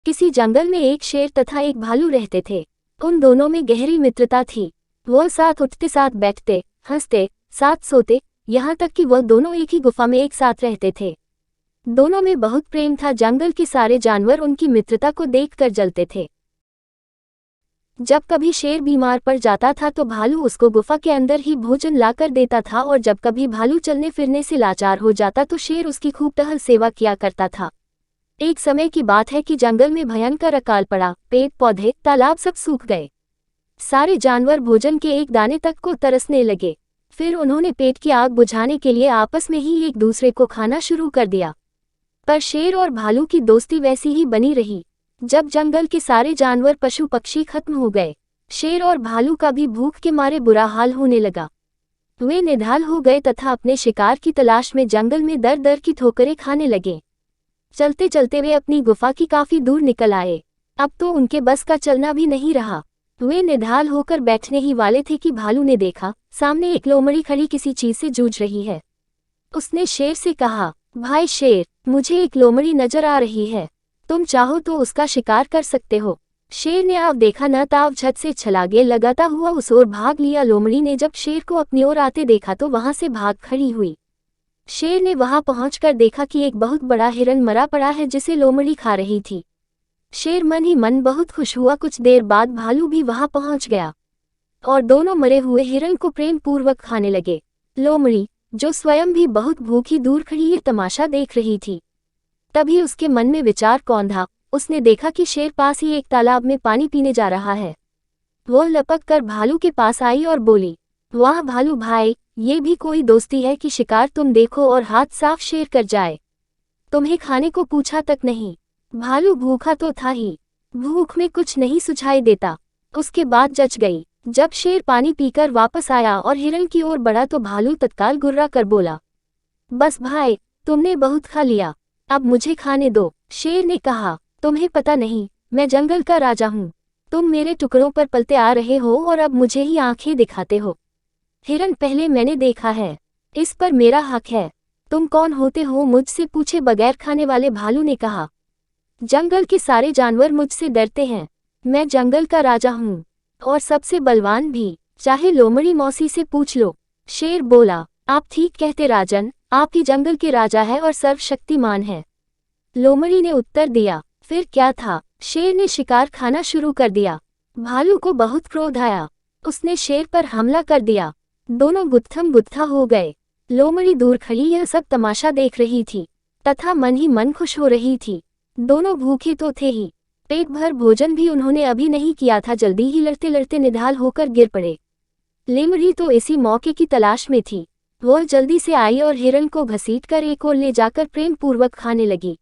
किसी जंगल में एक शेर तथा एक भालू रहते थे। उन दोनों में गहरी मित्रता थी। वह साथ उठते, साथ बैठते, हंसते, साथ सोते, यहाँ तक कि वह दोनों एक ही गुफा में एक साथ रहते थे। दोनों में बहुत प्रेम था। जंगल के सारे जानवर उनकी मित्रता को देखकर जलते थे। जब कभी शेर बीमार पड़ जाता था तो भालू उसको गुफा के अंदर ही भोजन लाकर देता था, और जब कभी भालू चलने फिरने से लाचार हो जाता तो शेर उसकी खूब टहल सेवा किया करता था। एक समय की बात है कि जंगल में भयंकर अकाल पड़ा। पेड़ पौधे, तालाब सब सूख गए। सारे जानवर भोजन के एक दाने तक को तरसने लगे। फिर उन्होंने पेट की आग बुझाने के लिए आपस में ही एक दूसरे को खाना शुरू कर दिया। पर शेर और भालू की दोस्ती वैसी ही बनी रही। जब जंगल के सारे जानवर पशु पक्षी खत्म हो गए, शेर और भालू का भी भूख के मारे बुरा हाल होने लगा। वे निढाल हो गए तथा अपने शिकार की तलाश में जंगल में दर दर की ठोकरें खाने लगे। चलते चलते वे अपनी गुफा की काफी दूर निकल आए। अब तो उनके बस का चलना भी नहीं रहा। वे निढाल होकर बैठने ही वाले थे कि भालू ने देखा, सामने एक लोमड़ी खड़ी किसी चीज से जूझ रही है। उसने शेर से कहा, भाई शेर, मुझे एक लोमड़ी नजर आ रही है, तुम चाहो तो उसका शिकार कर सकते हो। शेर ने अब देखा न ताव झट से छलांगे लगाता हुआ उस ओर भाग लिया। लोमड़ी ने जब शेर को अपनी ओर आते देखा तो वहां से भाग खड़ी हुई। शेर ने वहां पहुंचकर देखा कि एक बहुत बड़ा हिरन मरा पड़ा है जिसे लोमड़ी खा रही थी। शेर मन ही मन बहुत खुश हुआ। कुछ देर बाद भालू भी वहां पहुंच गया और दोनों मरे हुए हिरन को प्रेम पूर्वक खाने लगे। लोमड़ी, जो स्वयं भी बहुत भूखी, दूर खड़ी ये तमाशा देख रही थी। तभी उसके मन में विचार कौंधा। उसने देखा कि शेर पास ही एक तालाब में पानी पीने जा रहा है। वह लपक कर भालू के पास आई और बोली, वाह भालू भाई, ये भी कोई दोस्ती है कि शिकार तुम देखो और हाथ साफ शेर कर जाए। तुम्हें खाने को पूछा तक नहीं। भालू भूखा तो था ही, भूख में कुछ नहीं सुझाई देता। उसके बाद जच गई। जब शेर पानी पीकर वापस आया और हिरन की ओर बढ़ा तो भालू तत्काल गुर्रा कर बोला, बस भाई, तुमने बहुत खा लिया, अब मुझे खाने दो। शेर ने कहा, तुम्हें पता नहीं, मैं जंगल का राजा हूँ। तुम मेरे टुकड़ों पर पलते आ रहे हो और अब मुझे ही आंखें दिखाते हो। हिरन पहले मैंने देखा है, इस पर मेरा हक है। तुम कौन होते हो मुझसे पूछे बगैर खाने वाले? भालू ने कहा, जंगल के सारे जानवर मुझसे डरते हैं। मैं जंगल का राजा हूँ और सबसे बलवान भी, चाहे लोमड़ी मौसी से पूछ लो। शेर बोला, आप ठीक कहते राजन, आप ही जंगल के राजा है और सर्वशक्तिमान है। लोमड़ी ने उत्तर दिया। फिर क्या था, शेर ने शिकार खाना शुरू कर दिया। भालू को बहुत क्रोध आया। उसने शेर पर हमला कर दिया। दोनों गुत्थम गुत्था हो गए। लोमड़ी दूर खड़ी यह सब तमाशा देख रही थी तथा मन ही मन खुश हो रही थी। दोनों भूखे तो थे ही, पेट भर भोजन भी उन्होंने अभी नहीं किया था। जल्दी ही लड़ते लड़ते निढाल होकर गिर पड़े। लोमड़ी तो इसी मौके की तलाश में थी। वह जल्दी से आई और हिरन को घसीटकर एक ओर ले जाकर प्रेम पूर्वक खाने लगी।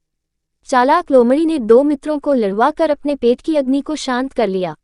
चालाक लोमड़ी ने दो मित्रों को लड़वा कर अपने पेट की अग्नि को शांत कर लिया।